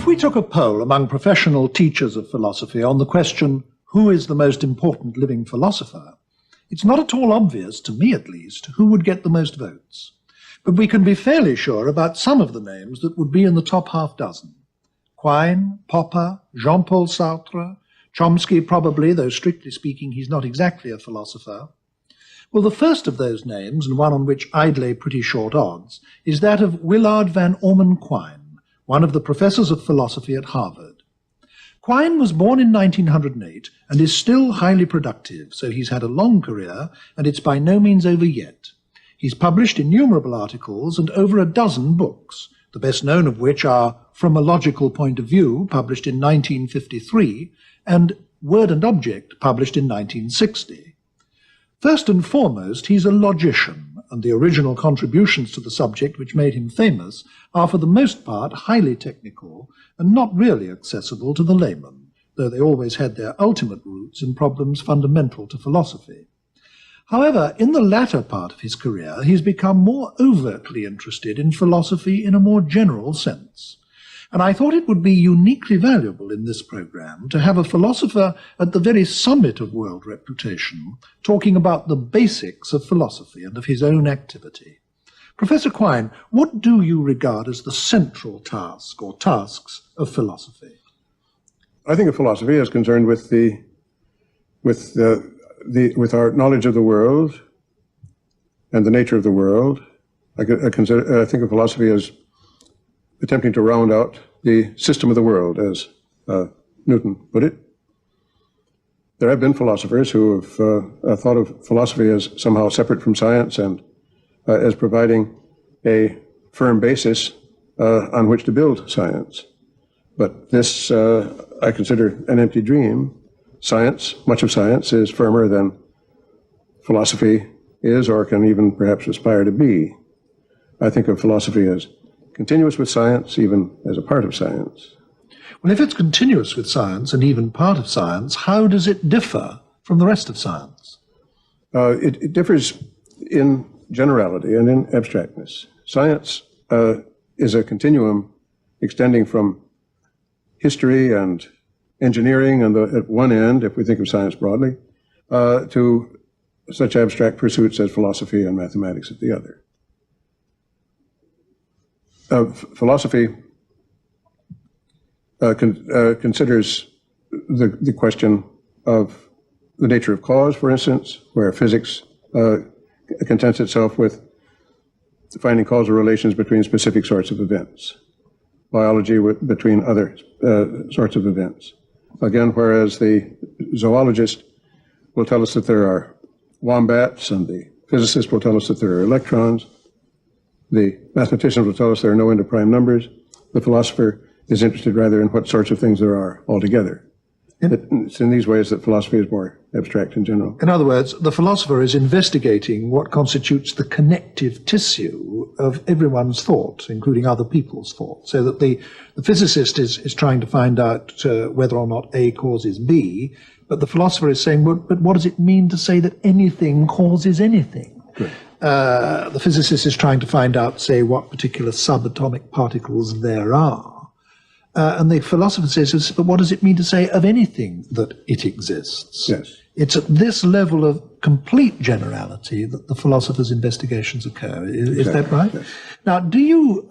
If we took a poll among professional teachers of philosophy on the question, who is the most important living philosopher, it's not at all obvious, to me at least, who would get the most votes. But we can be fairly sure about some of the names that would be in the top half dozen. Quine, Popper, Jean-Paul Sartre, Chomsky probably, though strictly speaking he's not exactly a philosopher. Well, the first of those names, and one on which I'd lay pretty short odds, is that of Willard van Orman Quine, one of the professors of philosophy at Harvard. Quine was born in 1908 and is still highly productive, so he's had a long career, and it's by no means over yet. He's published innumerable articles and over a dozen books, the best known of which are From a Logical Point of View, published in 1953, and Word and Object, published in 1960. First and foremost, he's a logician, and the original contributions to the subject which made him famous are for the most part highly technical and not really accessible to the layman, though they always had their ultimate roots in problems fundamental to philosophy. However, in the latter part of his career, he's become more overtly interested in philosophy in a more general sense. And I thought it would be uniquely valuable in this program to have a philosopher at the very summit of world reputation talking about the basics of philosophy and of his own activity. Professor Quine, what do you regard as the central task or tasks of philosophy? I think of philosophy as concerned with our knowledge of the world and the nature of the world. I think of philosophy as attempting to round out the system of the world, as Newton put it. There have been philosophers who have thought of philosophy as somehow separate from science and as providing a firm basis on which to build science. But this I consider an empty dream. Science, much of science, is firmer than philosophy is or can even perhaps aspire to be. I think of philosophy as continuous with science, even as a part of science. Well, if it's continuous with science and even part of science, how does it differ from the rest of science? It differs in generality and in abstractness. Science is a continuum extending from history and engineering at one end, if we think of science broadly, to such abstract pursuits as philosophy and mathematics at the other. Philosophy considers the question of the nature of cause, for instance, where physics contents itself with finding causal relations between specific sorts of events, biology between other sorts of events. Again, whereas the zoologist will tell us that there are wombats and the physicist will tell us that there are electrons, the mathematician will tell us there are no end of prime numbers. The philosopher is interested rather in what sorts of things there are altogether. It's in these ways that philosophy is more abstract in general. In other words, the philosopher is investigating what constitutes the connective tissue of everyone's thought, including other people's thought, so that the physicist is trying to find out whether or not A causes B, but the philosopher is saying, well, but what does it mean to say that anything causes anything? Good. The physicist is trying to find out, say, what particular subatomic particles there are. And the philosopher says, but what does it mean to say of anything that it exists? Yes. It's at this level of complete generality that the philosopher's investigations occur. Is that right? Yes. Now, do you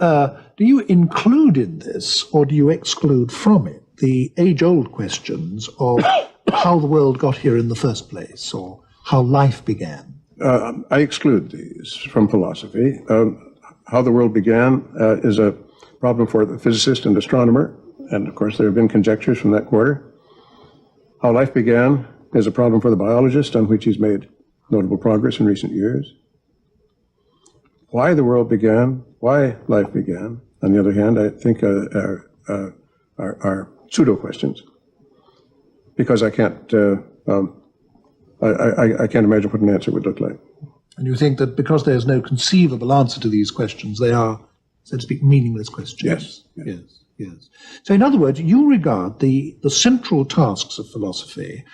include in this, or do you exclude from it, the age-old questions of how the world got here in the first place, or how life began? I exclude these from philosophy. How the world began is a problem for the physicist and astronomer, and of course there have been conjectures from that quarter. How life began is a problem for the biologist, on which he's made notable progress in recent years. Why the world began, why life began, on the other hand, I think are pseudo questions, because I can't imagine what an answer would look like. And you think that because there's no conceivable answer to these questions, they are, so to speak, meaningless questions? Yes. Yes. So in other words, you regard the central tasks of philosophy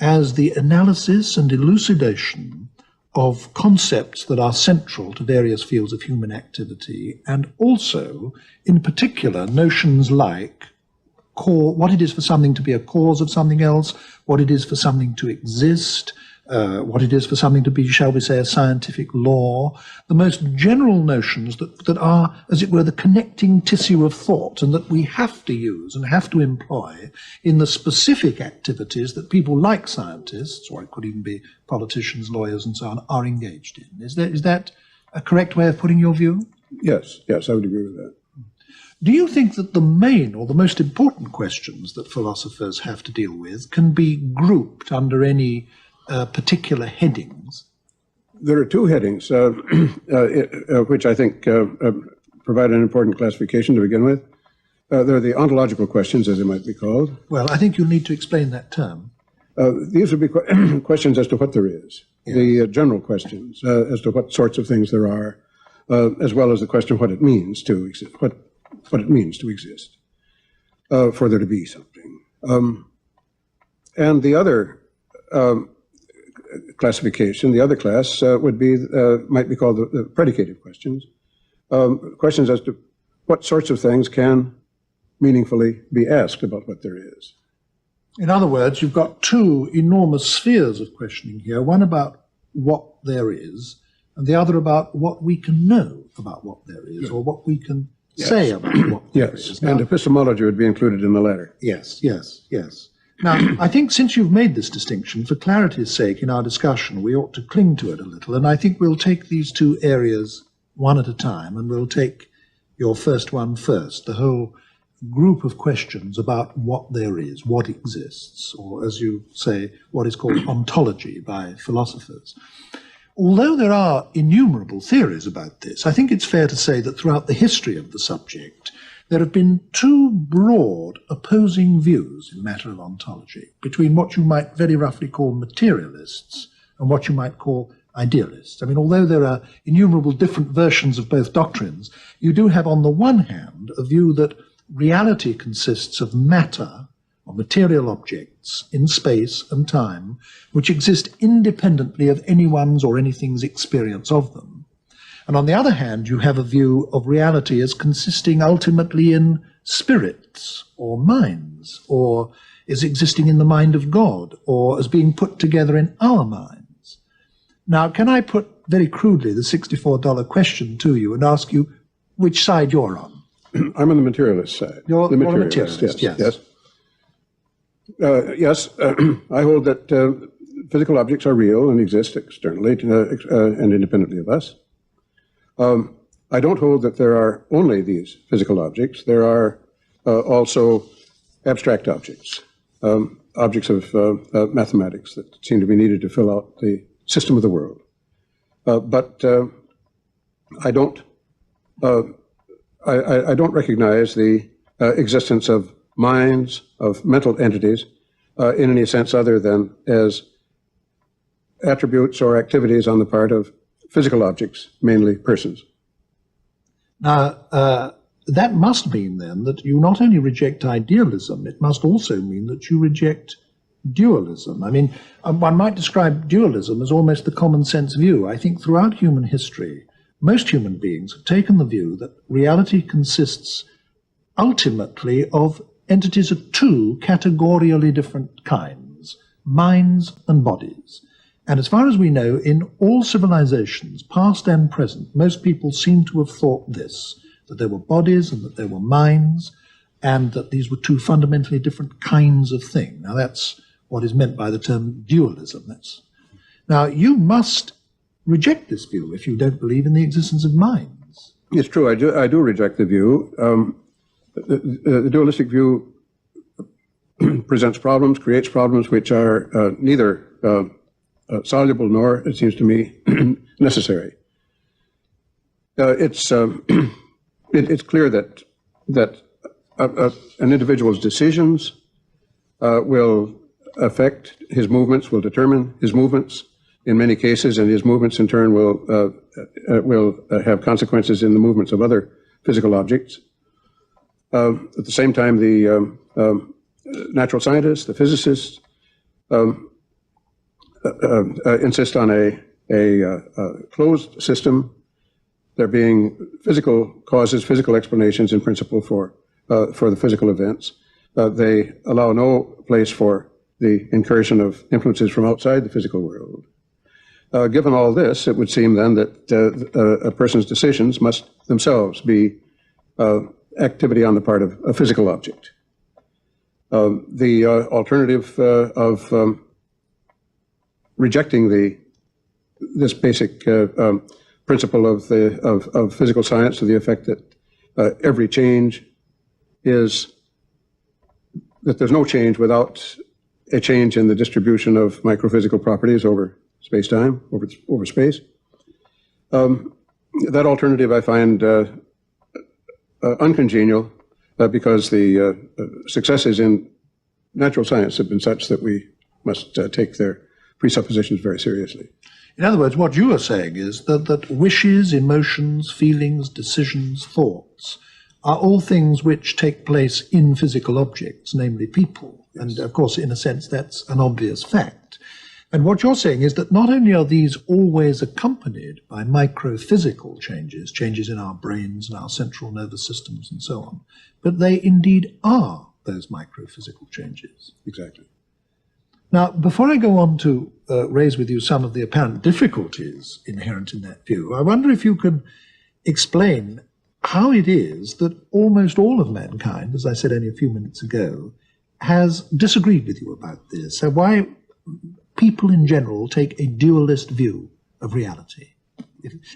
as the analysis and elucidation of concepts that are central to various fields of human activity, and also, in particular, notions like what it is for something to be a cause of something else, what it is for something to exist, what it is for something to be, shall we say, a scientific law, the most general notions that are, as it were, the connecting tissue of thought and that we have to use and have to employ in the specific activities that people like scientists, or it could even be politicians, lawyers, and so on, are engaged in. Is that a correct way of putting your view? Yes, I would agree with that. Do you think that the main or the most important questions that philosophers have to deal with can be grouped under any particular headings? There are two headings, which I think provide an important classification to begin with. There are the ontological questions, as they might be called. Well, I think you'll need to explain that term. These would be questions as to what there is, yes. The general questions as to what sorts of things there are, as well as the question what it means to exist, what it means to exist, for there to be something. And the other classification, the other class would be, might be called the predicative questions. Questions as to what sorts of things can meaningfully be asked about what there is. In other words, you've got two enormous spheres of questioning here, one about what there is, and the other about what we can know about what there is, or what we can say about what there is. Now, and epistemology would be included in the latter. Yes. Now, I think since you've made this distinction, for clarity's sake in our discussion, we ought to cling to it a little, and I think we'll take these two areas one at a time, and we'll take your first one first, the whole group of questions about what there is, what exists, or as you say, what is called ontology by philosophers. Although there are innumerable theories about this, I think it's fair to say that throughout the history of the subject, there have been two broad opposing views in matter of ontology, between what you might very roughly call materialists and what you might call idealists. I mean, although there are innumerable different versions of both doctrines, you do have on the one hand a view that reality consists of matter, or material objects, in space and time, which exist independently of anyone's or anything's experience of them. And on the other hand, you have a view of reality as consisting ultimately in spirits, or minds, or as existing in the mind of God, or as being put together in our minds. Now, can I put very crudely the $64 question to you and ask you which side you're on? I'm on the materialist side. You're the materialist, yes. Yes, I hold that physical objects are real and exist externally and independently of us. I don't hold that there are only these physical objects. There are also abstract objects, objects of mathematics that seem to be needed to fill out the system of the world. But I don't recognize the existence of minds, of mental entities, in any sense other than as attributes or activities on the part of physical objects, mainly persons. Now, that must mean then that you not only reject idealism, it must also mean that you reject dualism. I mean, one might describe dualism as almost the common sense view. I think throughout human history, most human beings have taken the view that reality consists ultimately of entities of two categorially different kinds, minds and bodies. And as far as we know, in all civilizations, past and present, most people seem to have thought this, that there were bodies and that there were minds, and that these were two fundamentally different kinds of thing. Now, that's what is meant by the term dualism. Now, you must reject this view if you don't believe in the existence of minds. It's true, I do reject the view. The dualistic view presents problems, creates problems which are neither soluble nor, it seems to me, necessary. It's clear that an individual's decisions will affect his movements, will determine his movements in many cases, and his movements in turn will have consequences in the movements of other physical objects. At the same time, the natural scientists, the physicists, insist on a closed system, there being physical causes, physical explanations in principle for the physical events. They allow no place for the incursion of influences from outside the physical world. Given all this, it would seem then that a person's decisions must themselves be activity on the part of a physical object. The alternative of rejecting this basic principle of physical science to the effect that every change is that there's no change without a change in the distribution of microphysical properties over space-time, over space. That alternative I find uncongenial because the successes in natural science have been such that we must take their presuppositions very seriously. In other words, what you are saying is that wishes, emotions, feelings, decisions, thoughts are all things which take place in physical objects, namely people. Yes. And of course, in a sense, that's an obvious fact. And what you're saying is that not only are these always accompanied by microphysical changes, changes in our brains and our central nervous systems and so on, but they indeed are those microphysical changes. Exactly. Now, before I go on to raise with you some of the apparent difficulties inherent in that view, I wonder if you could explain how it is that almost all of mankind, as I said only a few minutes ago, has disagreed with you about this. So why people in general take a dualist view of reality.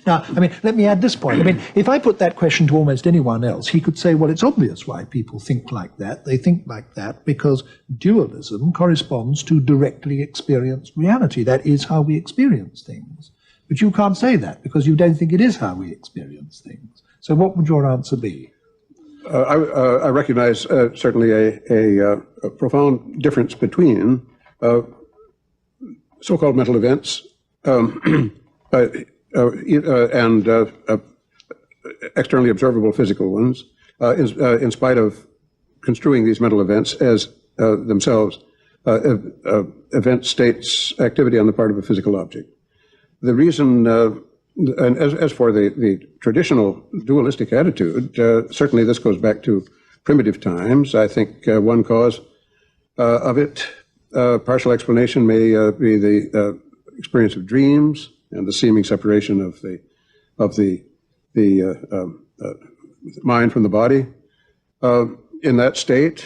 Now, I mean, let me add this point. I mean, if I put that question to almost anyone else, he could say, well, it's obvious why people think like that. They think like that because dualism corresponds to directly experienced reality. That is how we experience things. But you can't say that because you don't think it is how we experience things. So what would your answer be? I recognize certainly a profound difference between so-called mental events and externally observable physical ones, in spite of construing these mental events as themselves event states activity on the part of a physical object. The reason, and as for the traditional dualistic attitude, certainly this goes back to primitive times. I think one cause of it, partial explanation, may be the experience of dreams and the seeming separation of the mind from the body. In that state,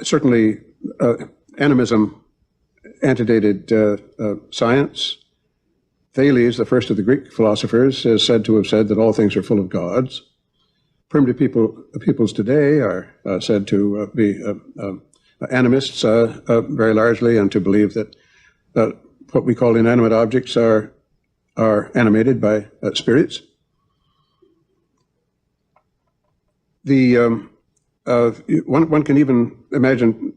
certainly animism antedated science. Thales, the first of the Greek philosophers, is said to have said that all things are full of gods. Primitive peoples today are said to be animists very largely, and to believe that what we call inanimate objects are animated by spirits. One can even imagine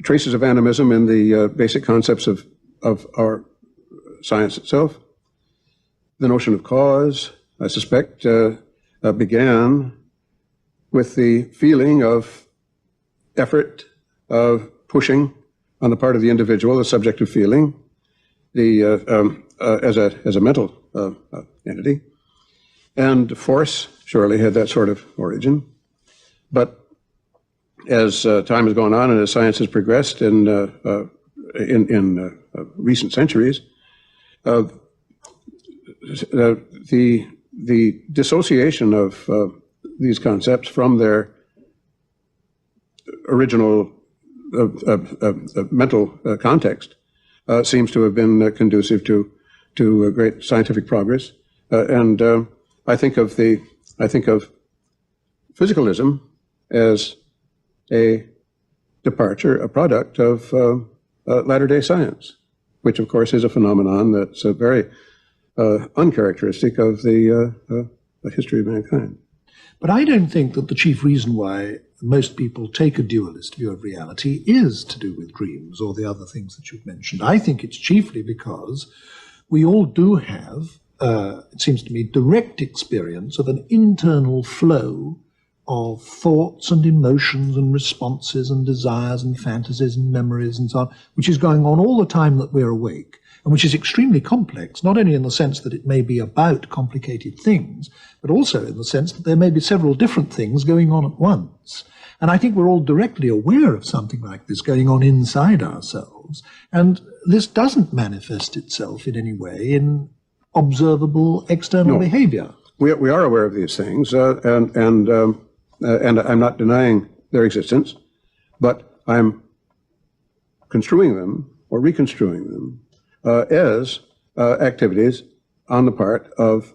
traces of animism in the basic concepts of our science itself. The notion of cause, I suspect, began with the feeling of effort, of pushing on the part of the individual, the subjective feeling, as a mental entity. And force surely had that sort of origin. But as time has gone on and as science has progressed in recent centuries, the dissociation of these concepts from their original mental context seems to have been conducive to great scientific progress. And I think of physicalism as a departure, a product of latter-day science, which of course is a phenomenon that's very uncharacteristic of the history of mankind. But I don't think that the chief reason why most people take a dualist view of reality is to do with dreams or the other things that you've mentioned. I think it's chiefly because we all do have, it seems to me, direct experience of an internal flow of thoughts and emotions and responses and desires and fantasies and memories and so on, which is going on all the time that we're awake, and which is extremely complex, not only in the sense that it may be about complicated things, but also in the sense that there may be several different things going on at once. And I think we're all directly aware of something like this going on inside ourselves. And this doesn't manifest itself in any way in observable external behavior. We are aware of these things, and I'm not denying their existence, but I'm construing them or reconstruing them as activities on the part of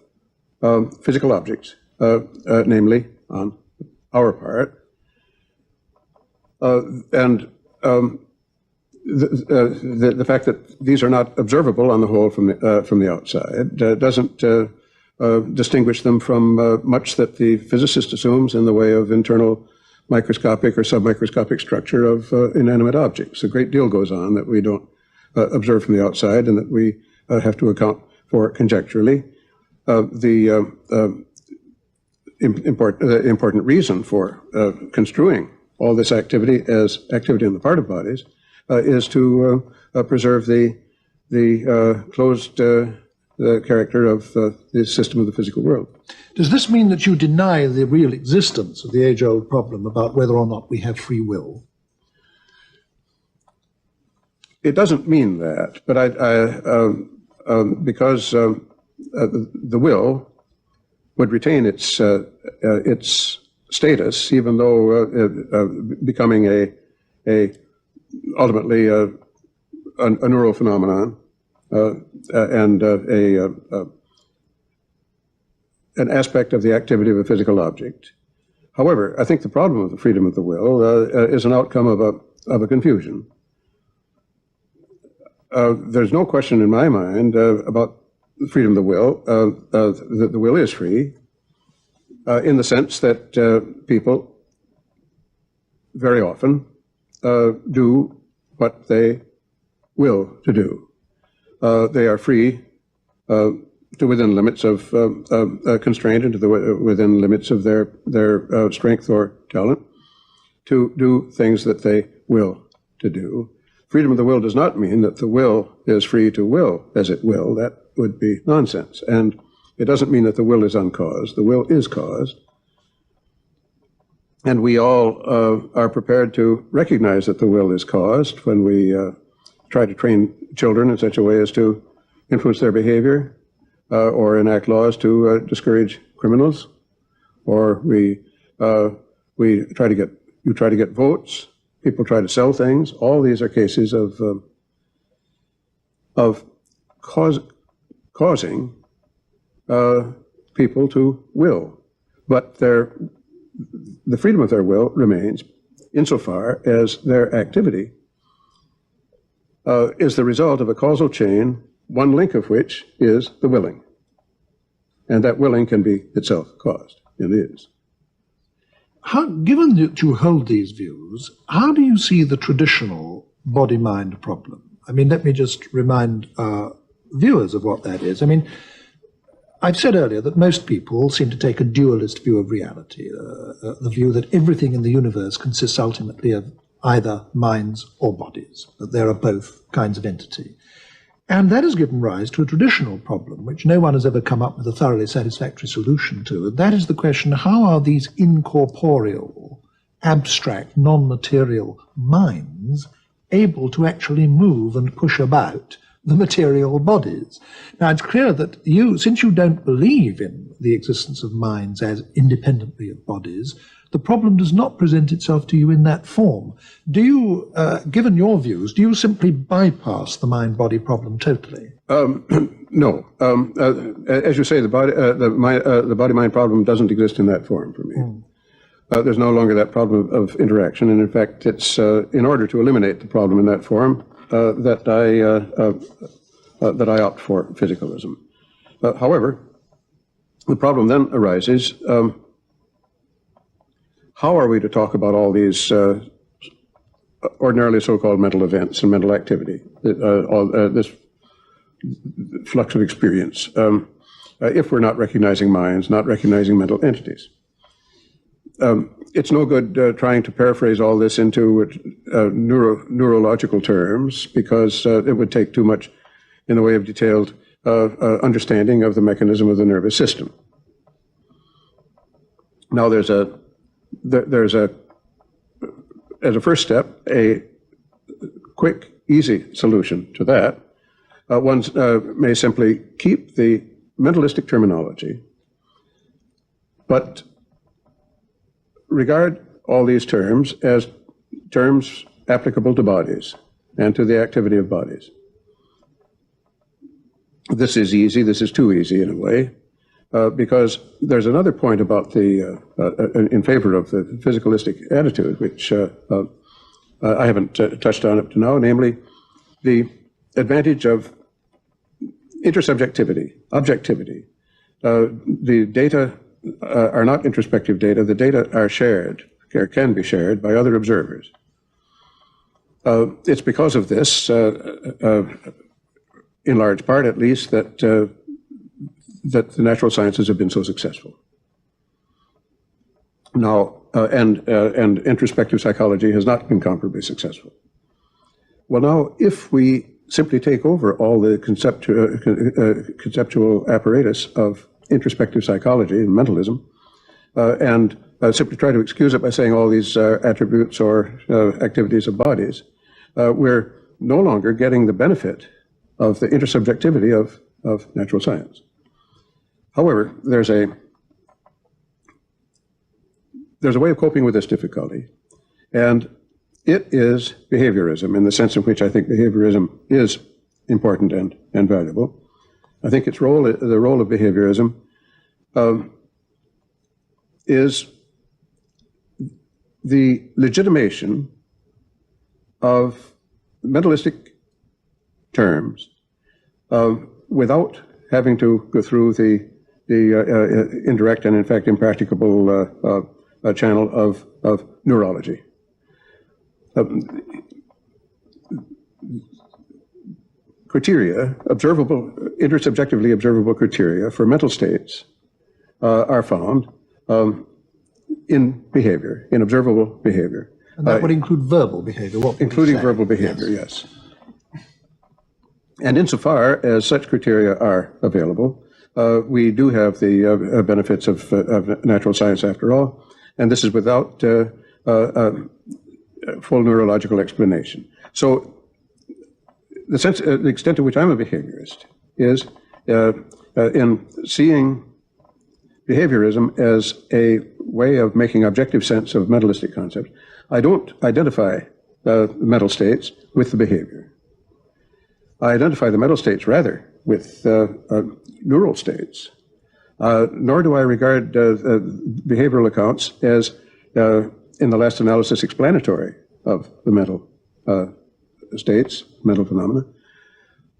physical objects, namely on our part. The fact that these are not observable on the whole from the outside doesn't distinguish them from much that the physicist assumes in the way of internal microscopic or submicroscopic structure of inanimate objects. A great deal goes on that we don't observe from the outside and that we have to account for conjecturally. The important reason for construing all this activity as activity on the part of bodies is to preserve the closed character of the system of the physical world. Does this mean that you deny the real existence of the age-old problem about whether or not we have free will? It doesn't mean that, but because the will would retain its status, even though becoming a ultimately a neural phenomenon and an aspect of the activity of a physical object. However, I think the problem of the freedom of the will is an outcome of a confusion. There's no question in my mind about the freedom of the will. The will is free in the sense that people very often do what they will to do. They are free to within limits of constraint and within limits of their strength or talent to do things that they will to do. Freedom of the will does not mean that the will is free to will as it will. That would be nonsense. And it doesn't mean that the will is uncaused. The will is caused. And we all are prepared to recognize that the will is caused when we try to train children in such a way as to influence their behavior or enact laws to discourage criminals, or we try to get votes. People try to sell things. All these are cases of causing people to will, but the freedom of their will remains insofar as their activity is the result of a causal chain, one link of which is the willing, and that willing can be itself caused. It is. Given that you hold these views, how do you see the traditional body-mind problem? I mean, let me just remind our viewers of what that is. I mean, I've said earlier that most people seem to take a dualist view of reality, the view that everything in the universe consists ultimately of either minds or bodies, that there are both kinds of entity. And that has given rise to a traditional problem, which no one has ever come up with a thoroughly satisfactory solution to. And that is the question, how are these incorporeal, abstract, non-material minds able to actually move and push about the material bodies? Now, it's clear that since you don't believe in the existence of minds as independently of bodies, the problem does not present itself to you in that form. Do you, given your views, do you simply bypass the mind-body problem totally? No. As you say, the body-mind problem doesn't exist in that form for me. There's no longer that problem of interaction, and in fact, it's in order to eliminate the problem in that form that I opt for physicalism. However, the problem then arises. How are we to talk about all these ordinarily so-called mental events and mental activity, this flux of experience, if we're not recognizing minds, not recognizing mental entities? It's no good trying to paraphrase all this into neurological terms, because it would take too much in the way of detailed understanding of the mechanism of the nervous system. Now, there's a as a first step, a quick, easy solution to that, one may simply keep the mentalistic terminology, but regard all these terms as terms applicable to bodies and to the activity of bodies. This is easy. This is too easy in a way, because there's another point about the in favor of the physicalistic attitude, which I haven't touched on up to now, namely the advantage of intersubjectivity, objectivity. The data are not introspective data. The data are shared, or can be shared by other observers. It's because of this, in large part at least, that that the natural sciences have been so successful. Now, and introspective psychology has not been comparably successful. Well, now, if we simply take over all the conceptual apparatus of introspective psychology and mentalism, and simply try to excuse it by saying all these attributes or activities of bodies, we're no longer getting the benefit of the intersubjectivity of natural science. However, there's a way of coping with this difficulty, and it is behaviorism, in the sense in which I think behaviorism is important and valuable. I think its role, the role of behaviorism, is the legitimation of mentalistic terms without having to go through the indirect and, in fact, impracticable channel of neurology. Criteria, intersubjectively observable criteria for mental states are found in behavior, in observable behavior. And that would include verbal behavior, including verbal behavior, yes. And insofar as such criteria are available, we do have the benefits of natural science after all, and this is without full neurological explanation. So the extent to which I'm a behaviorist is in seeing behaviorism as a way of making objective sense of mentalistic concepts. I don't identify the mental states with the behavior. I identify the mental states, rather, with neural states, nor do I regard behavioral accounts as, in the last analysis, explanatory of the mental states, mental phenomena.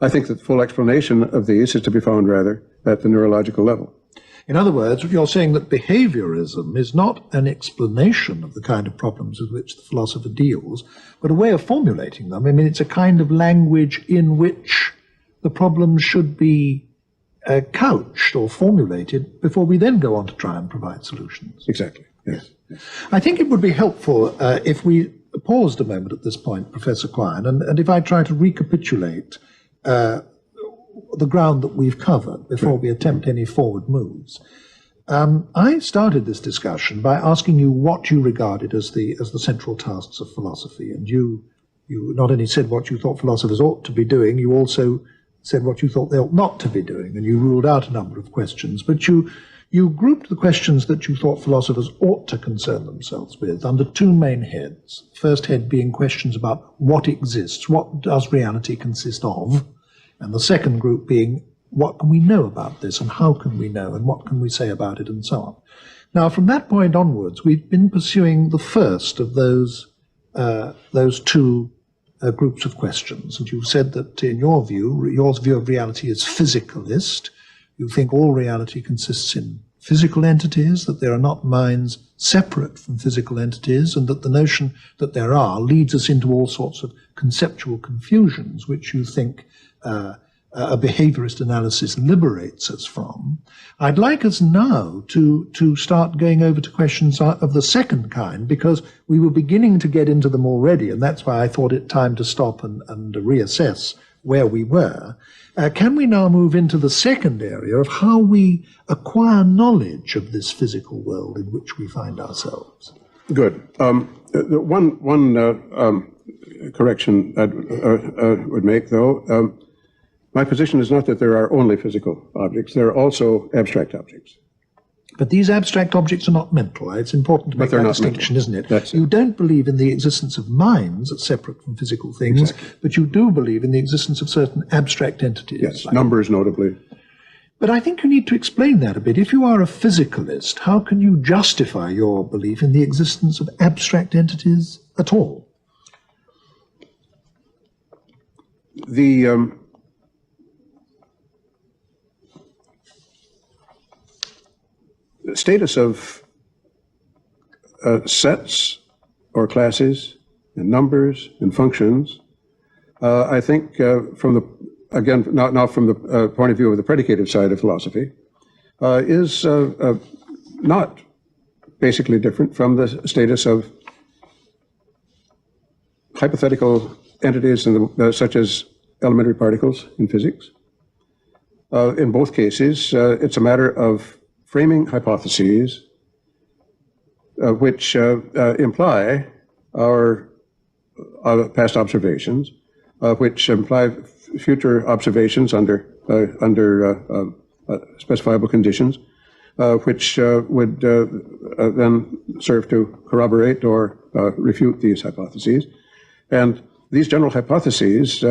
I think that full explanation of these is to be found, rather, at the neurological level. In other words, you're saying that behaviorism is not an explanation of the kind of problems with which the philosopher deals, but a way of formulating them. I mean, it's a kind of language in which the problems should be couched or formulated before we then go on to try and provide solutions. Exactly, yes. I think it would be helpful if we paused a moment at this point, Professor Quine, and if I try to recapitulate the ground that we've covered before we attempt any forward moves. I started this discussion by asking you what you regarded as the central tasks of philosophy, and you not only said what you thought philosophers ought to be doing, you also said what you thought they ought not to be doing, and you ruled out a number of questions, but you grouped the questions that you thought philosophers ought to concern themselves with under two main heads. First head being questions about what exists, what does reality consist of, and the second group being what can we know about this and how can we know and what can we say about it and so on. Now, from that point onwards, we've been pursuing the first of those two groups of questions. And you've said that in your view of reality is physicalist. You think all reality consists in physical entities, that there are not minds separate from physical entities, and that the notion that there are leads us into all sorts of conceptual confusions, which you think a behaviorist analysis liberates us from. I'd like us now to start going over to questions of the second kind, because we were beginning to get into them already, and that's why I thought it time to stop and reassess where we were. Can we now move into the second area of how we acquire knowledge of this physical world in which we find ourselves? Good. One correction I would make, though. My position is not that there are only physical objects. There are also abstract objects. But these abstract objects are not mental. It's important to make that distinction, isn't it? You don't believe in the existence of minds as separate from physical things, but you do believe in the existence of certain abstract entities. Yes, like numbers notably. But I think you need to explain that a bit. If you are a physicalist, how can you justify your belief in the existence of abstract entities at all? The status of sets or classes and numbers and functions, I think from the, again, not from the point of view of the predicative side of philosophy, is not basically different from the status of hypothetical entities such as elementary particles in physics. In both cases, it's a matter of framing hypotheses which imply our past observations, which imply future observations under specifiable conditions, which would then serve to corroborate or refute these hypotheses. And these general hypotheses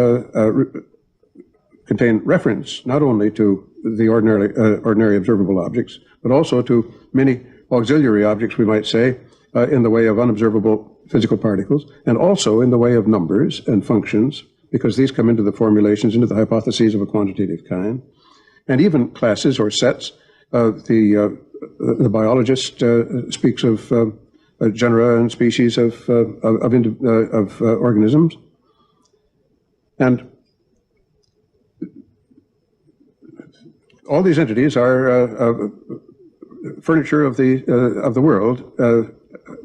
contain reference not only to the ordinary observable objects, but also to many auxiliary objects, we might say, in the way of unobservable physical particles, and also in the way of numbers and functions, because these come into the formulations, into the hypotheses of a quantitative kind, and even classes or sets. The biologist speaks of genera and species of organisms, and all these entities are furniture of the world,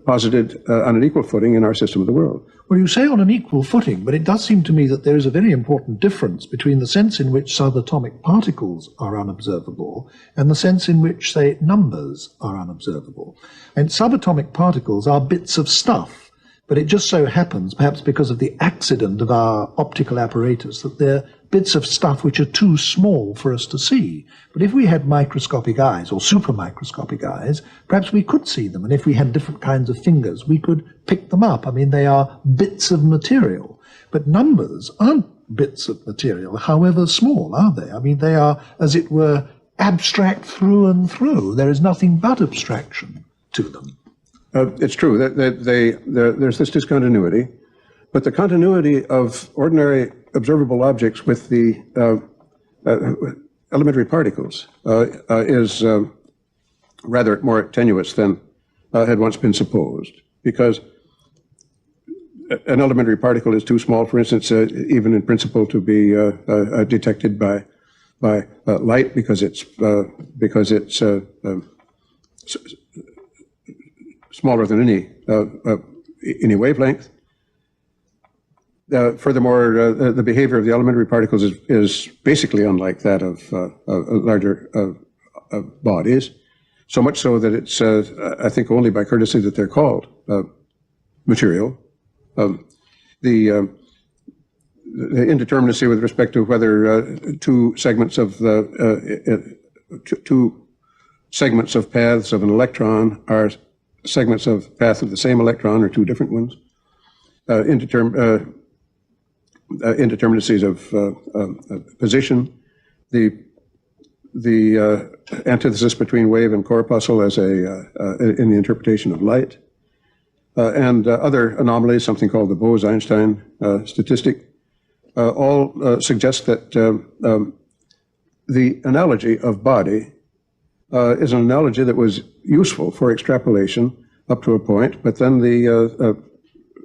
posited on an equal footing in our system of the world. Well, you say on an equal footing, but it does seem to me that there is a very important difference between the sense in which subatomic particles are unobservable and the sense in which, say, numbers are unobservable. And subatomic particles are bits of stuff, but it just so happens, perhaps because of the accident of our optical apparatus, that they're bits of stuff which are too small for us to see. But if we had microscopic eyes or supermicroscopic eyes, perhaps we could see them. And if we had different kinds of fingers, we could pick them up. I mean, they are bits of material. But numbers aren't bits of material, however small, are they? I mean, they are, as it were, abstract through and through. There is nothing but abstraction to them. It's true that there's this discontinuity, but the continuity of ordinary observable objects with the elementary particles is rather more tenuous than had once been supposed, because an elementary particle is too small, for instance, even in principle, to be detected by light, because it's smaller than any wavelength. Furthermore, the behavior of the elementary particles is basically unlike that of larger bodies, so much so that it's, I think, only by courtesy that they're called material. The indeterminacy with respect to whether two segments of paths of an electron are segments of path of the same electron or two different ones. Indeterminacies of position, the antithesis between wave and corpuscle as in the interpretation of light, and other anomalies, something called the Bose-Einstein statistic, all suggest that the analogy of body is an analogy that was useful for extrapolation up to a point, but then the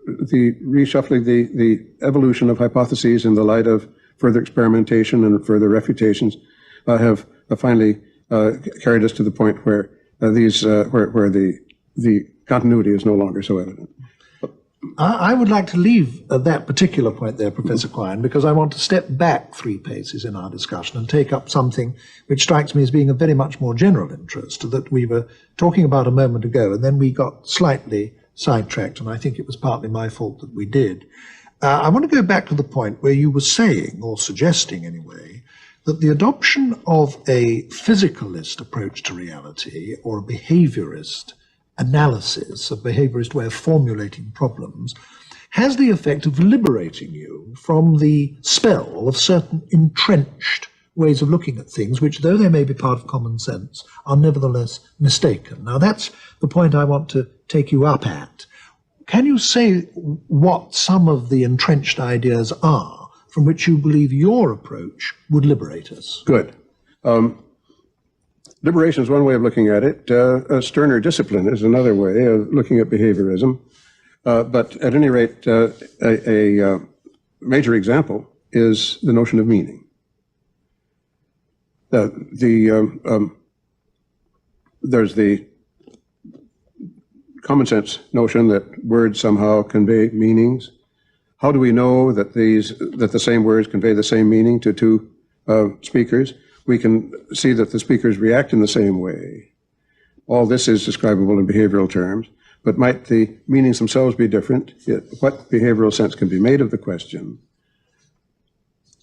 reshuffling, the evolution of hypotheses in the light of further experimentation and further refutations have finally carried us to the point where where the continuity is no longer so evident. I would like to leave that particular point there, Professor Quine, because I want to step back 3 paces in our discussion and take up something which strikes me as being of very much more general interest, that we were talking about a moment ago, and then we got slightly sidetracked, and I think it was partly my fault that we did. I want to go back to the point where you were saying, or suggesting anyway, that the adoption of a physicalist approach to reality, or a behaviorist analysis, a behaviorist way of formulating problems, has the effect of liberating you from the spell of certain entrenched ways of looking at things, which, though they may be part of common sense, are nevertheless mistaken. Now, that's the point I want to take you up at. Can you say what some of the entrenched ideas are from which you believe your approach would liberate us? Good. Liberation is one way of looking at it. A sterner discipline is another way of looking at behaviorism. But at any rate, a major example is the notion of meaning. There's the common sense notion that words somehow convey meanings. How do we know that the same words convey the same meaning to two speakers? We can see that the speakers react in the same way. All this is describable in behavioral terms, but might the meanings themselves be different? What behavioral sense can be made of the question?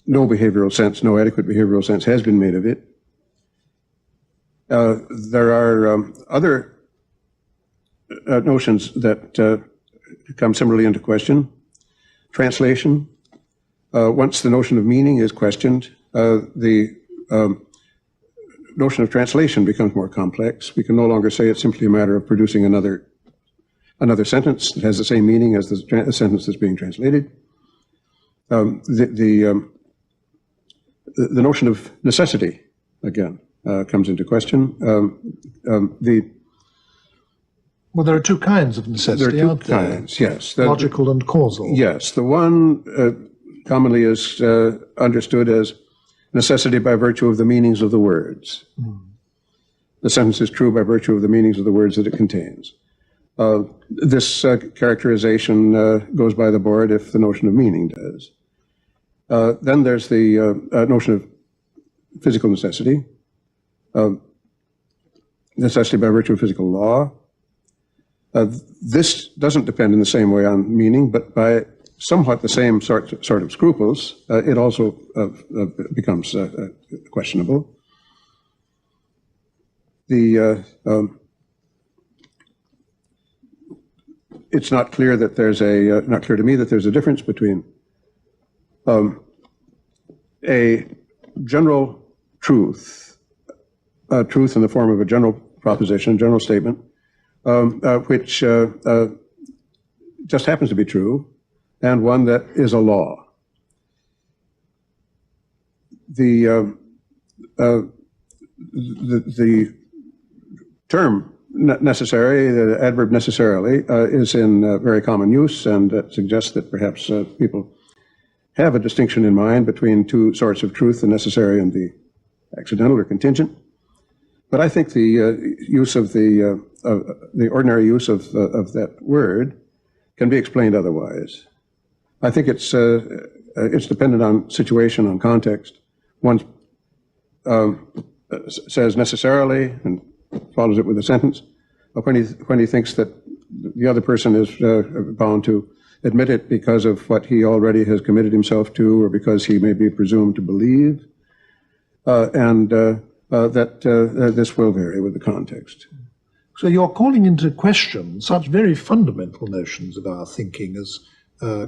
No behavioral sense, no adequate behavioral sense has been made of it. There are other notions that come similarly into question. Translation. Once the notion of meaning is questioned, the notion of translation becomes more complex. We can no longer say it's simply a matter of producing another sentence that has the same meaning as the sentence that's being translated. The notion of necessity, again, comes into question. Well, there are two kinds of necessity, there are aren't two there? kinds, yes. Logical and causal. Yes, the one commonly is understood as necessity by virtue of the meanings of the words. The sentence is true by virtue of the meanings of the words that it contains. This characterization goes by the board if the notion of meaning does. Then there's the notion of physical necessity, necessity by virtue of physical law. This doesn't depend in the same way on meaning, but by somewhat the same sort of scruples, it also becomes questionable. It's not clear that there's not clear to me that there's a difference between a general truth in the form of a general proposition, general statement, which just happens to be true, and one that is a law. The term necessary, the adverb necessarily, is in very common use, and that suggests that perhaps people have a distinction in mind between two sorts of truth, the necessary and the accidental or contingent. But I think the use of the ordinary use of that word can be explained otherwise. I think it's dependent on situation, on context. One says necessarily and follows it with a sentence. When he thinks that the other person is bound to admit it because of what he already has committed himself to, or because he may be presumed to believe, and this will vary with the context. So you're calling into question such very fundamental notions of our thinking as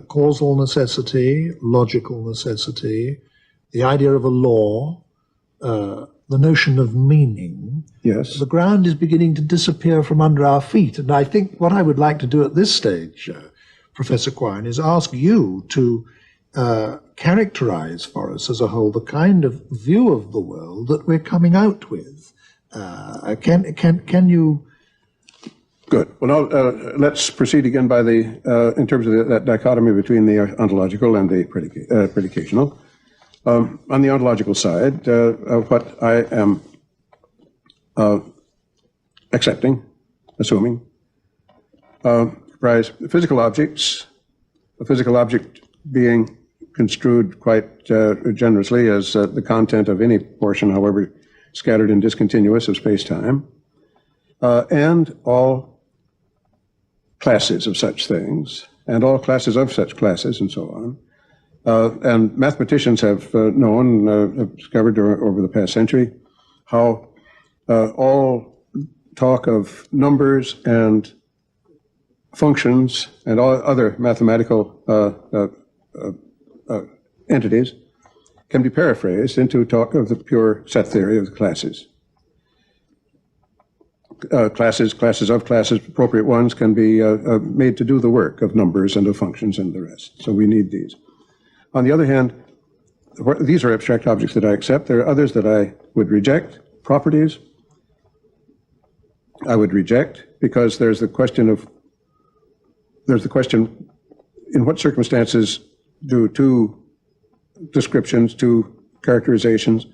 causal necessity, logical necessity, the idea of a law, the notion of meaning. Yes. The ground is beginning to disappear from under our feet. And I think what I would like to do at this stage, Professor Quine, is ask you to characterize for us as a whole the kind of view of the world that we're coming out with. Can you... Good. Well, now let's proceed again by in terms of that dichotomy between the ontological and the predicational. On the ontological side, what I am assuming, comprise physical objects, a physical object being construed quite generously as the content of any portion, however scattered and discontinuous, of space-time, and all classes of such things, and all classes of such classes, and so on. And mathematicians have have discovered over the past century how all talk of numbers and functions and all other mathematical entities can be paraphrased into talk of the pure set theory of the classes. Classes of classes, appropriate ones, can be made to do the work of numbers and of functions and the rest. So we need these. On the other hand, these are abstract objects that I accept. There are others that I would reject. Properties, I would reject, because there's the question, in what circumstances do two descriptions, two characterizations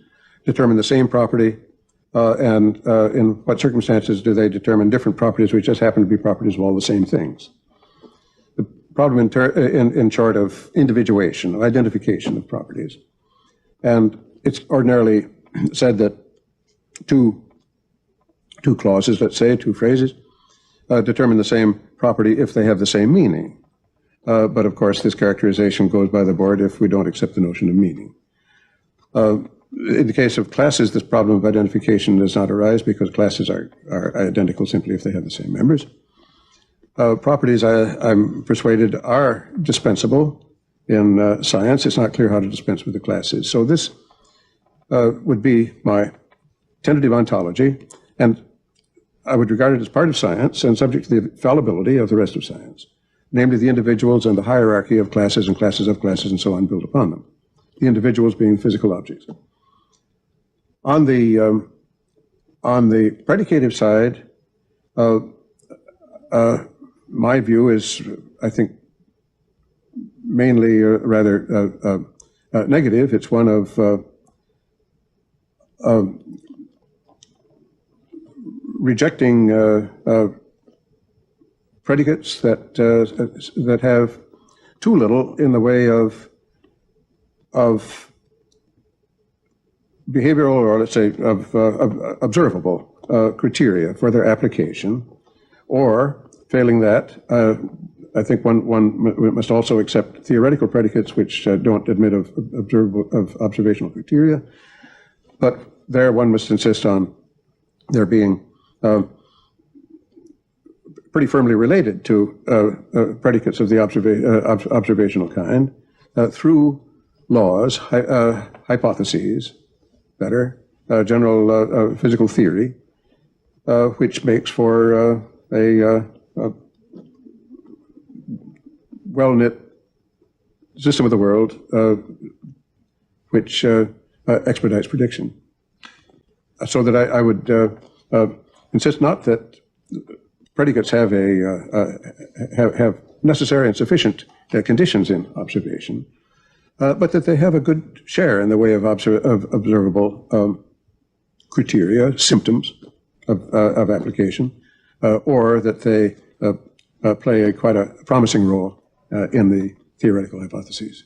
determine the same property, and in what circumstances do they determine different properties which just happen to be properties of all the same things. The problem in short of individuation, of identification of properties. And it's ordinarily said that two clauses, let's say, two phrases, determine the same property if they have the same meaning. But of course, this characterization goes by the board if we don't accept the notion of meaning. In the case of classes, this problem of identification does not arise because classes are identical simply if they have the same members. Properties, I'm persuaded, are dispensable in science. It's not clear how to dispense with the classes. So this would be my tentative ontology, and I would regard it as part of science and subject to the fallibility of the rest of science, namely the individuals and the hierarchy of classes and classes of classes and so on built upon them, the individuals being physical objects. On the predicative side, my view is, I think, mainly rather negative. It's one of rejecting predicates that have too little in the way of behavioral, or let's say of observable criteria for their application, or failing that, I think one must also accept theoretical predicates which don't admit of observational criteria, but there one must insist on their being pretty firmly related to predicates of the observational kind through laws, hypotheses, general physical theory, which makes for a well-knit system of the world which expedites prediction. So that I would insist not that predicates have have necessary and sufficient conditions in observation, but that they have a good share in the way of observable criteria, symptoms of application, or that they play quite a promising role in the theoretical hypotheses.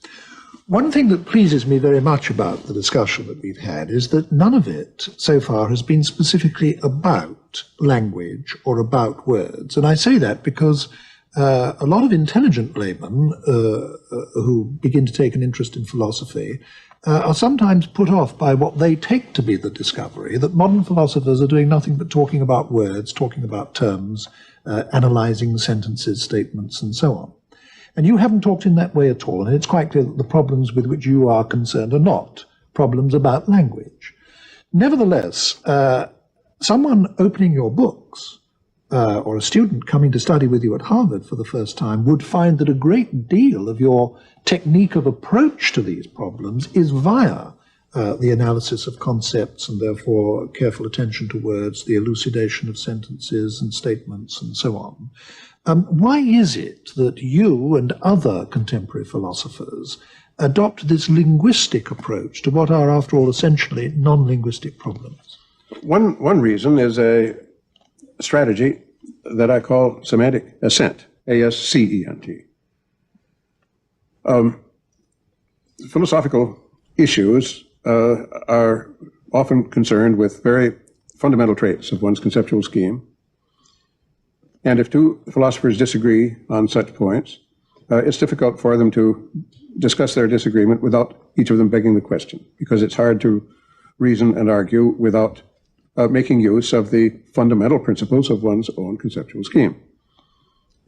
One thing that pleases me very much about the discussion that we've had is that none of it so far has been specifically about language or about words. And I say that because a lot of intelligent laymen who begin to take an interest in philosophy are sometimes put off by what they take to be the discovery that modern philosophers are doing nothing but talking about words, talking about terms, analyzing sentences, statements, and so on. And you haven't talked in that way at all, and it's quite clear that the problems with which you are concerned are not problems about language. Nevertheless, someone opening your books, or a student coming to study with you at Harvard for the first time, would find that a great deal of your technique of approach to these problems is via the analysis of concepts and therefore careful attention to words, the elucidation of sentences and statements and so on. Why is it that you and other contemporary philosophers adopt this linguistic approach to what are, after all, essentially non-linguistic problems? One reason is a strategy that I call semantic ascent, A-S-C-E-N-T. Philosophical issues are often concerned with very fundamental traits of one's conceptual scheme. And if two philosophers disagree on such points, it's difficult for them to discuss their disagreement without each of them begging the question, because it's hard to reason and argue without making use of the fundamental principles of one's own conceptual scheme.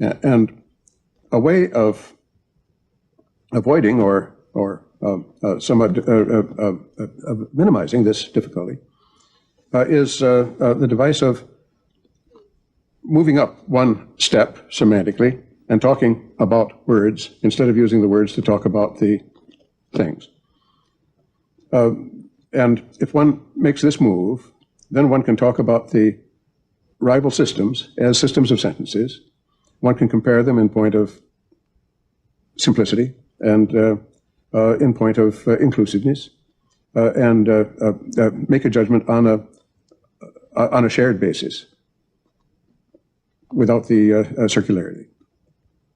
And a way of avoiding or somewhat minimizing this difficulty is the device of moving up one step semantically and talking about words instead of using the words to talk about the things. And if one makes this move, then one can talk about the rival systems as systems of sentences. One can compare them in point of simplicity and in point of inclusiveness, and make a judgment on a shared basis without the circularity,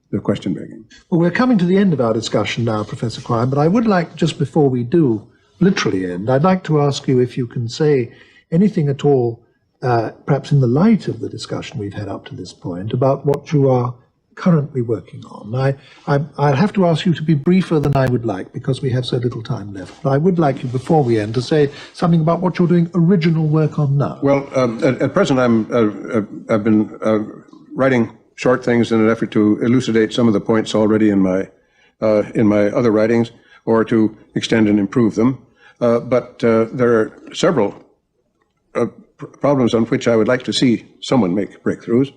the question begging. Well, we're coming to the end of our discussion now, Professor Quine, but I would like, just before we do literally end, I'd like to ask you if you can say anything at all, perhaps in the light of the discussion we've had up to this point, about what you are currently working on. I'll have to ask you to be briefer than I would like because we have so little time left. But I would like you, before we end, to say something about what you're doing original work on now. Well, at present I've been writing short things in an effort to elucidate some of the points already in my other writings, or to extend and improve them. But there are several problems on which I would like to see someone make breakthroughs.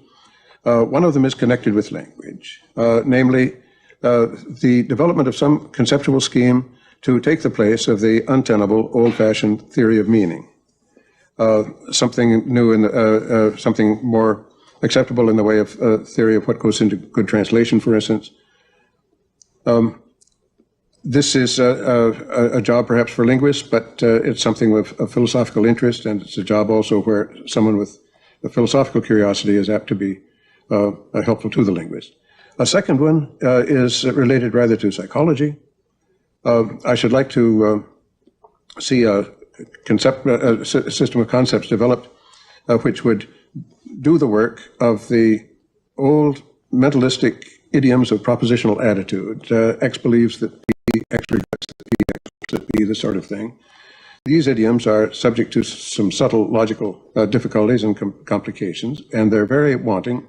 One of them is connected with language, namely the development of some conceptual scheme to take the place of the untenable, old-fashioned theory of meaning. Something new and something more acceptable in the way of theory of what goes into good translation, for instance. This is a job perhaps for linguists, but it's something of philosophical interest, and it's a job also where someone with a philosophical curiosity is apt to be helpful to the linguist. A second one is related rather to psychology. I should like to see a system of concepts developed which would do the work of the old mentalistic idioms of propositional attitude. X believes that P, X rejects that P, X that P, this sort of thing. These idioms are subject to some subtle logical difficulties and complications, and they're very wanting,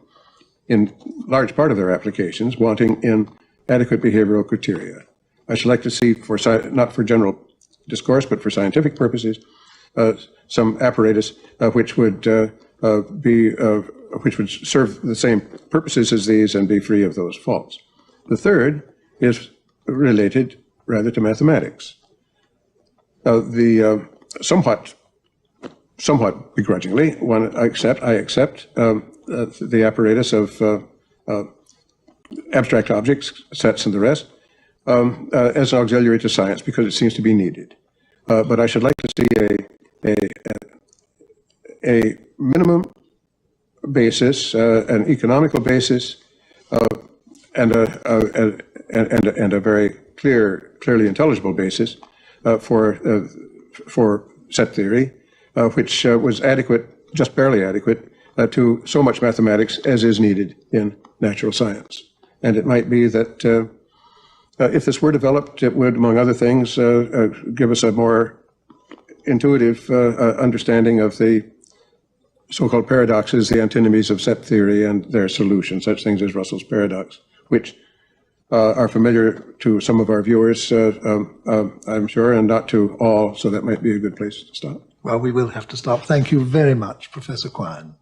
in large part of their applications, wanting in adequate behavioral criteria. I should like to see, not for general discourse, but for scientific purposes, some apparatus which would serve the same purposes as these and be free of those faults. The third is related rather to mathematics. Somewhat begrudgingly, I accept the apparatus of abstract objects, sets and the rest, as an auxiliary to science because it seems to be needed. But I should like to see a minimum basis, an economical basis, and a very clearly intelligible basis for set theory, which was adequate, just barely adequate, to so much mathematics as is needed in natural science. And it might be that if this were developed, it would, among other things, give us a more intuitive understanding of the so-called paradoxes, the antinomies of set theory and their solutions, such things as Russell's paradox, which are familiar to some of our viewers, I'm sure, and not to all, so that might be a good place to stop. Well, we will have to stop. Thank you very much, Professor Quine.